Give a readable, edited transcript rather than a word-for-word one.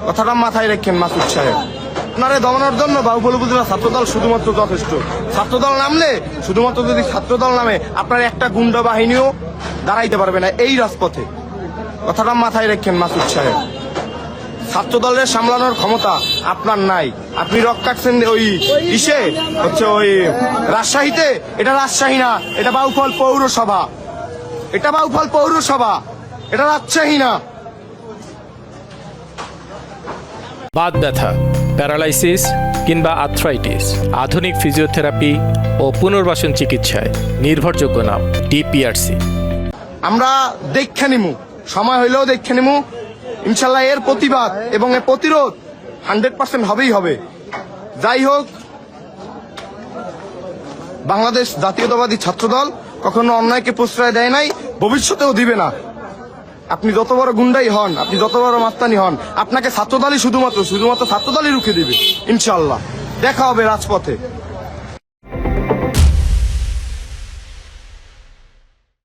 কথাটা মাথায় রাখেন মাসুদ সাহেব। আপনারে দমানোর জন্য বাহুবল উপজেলা ছাত্রদল শুধুমাত্র যথেষ্ট। ছাত্রদল নামলে শুধুমাত্র যদি ছাত্রদল নামে আপনার একটা গুন্ডা বাহিনীও দাঁড়াইতে পারবে না এই রাজপথে। কথাটা মাথায় রাখেন মাসুদ সাহেব। ছাত্রদলের সামলানোর ক্ষমতা আপনার নাই। আপনি রক কাটছেন ওই ইসে হচ্ছে ওই রাজশাহীতে। এটা রাজশাহী না, এটা বাউফল পৌরসভা। এটা বাউফল পৌরসভা, এটা রাজশাহী না। বাত ব্যথা, প্যারালাইসিস কিংবা আর্থ্রাইটিস, আধুনিক ফিজিওথেরাপি ও পুনর্বাসন চিকিৎসায় নির্ভরযোগ্য নাম ডিপিআরসি। আমরা দেখে নিমু, সময় হইলেও দেখে নিমু। ইনশাল্লাহ এর প্রতিবাদ এবং এর প্রতিরোধ 100% হবেই হবে। যাই হোক, বাংলাদেশ জাতীয়তাবাদী ছাত্রদল কখনো অন্যায়কে প্রশ্রয় দেয় নাই, ভবিষ্যতেও দিবে না। আপনি যত বড় গুন্ডাই হন, আপনি যত বড় মাস্তানি হন, আপনাকে ছাত্রদলই শুধুমাত্র ছাত্রদলই রুখে দিবে ইনশাল্লাহ। দেখা হবে রাজপথে।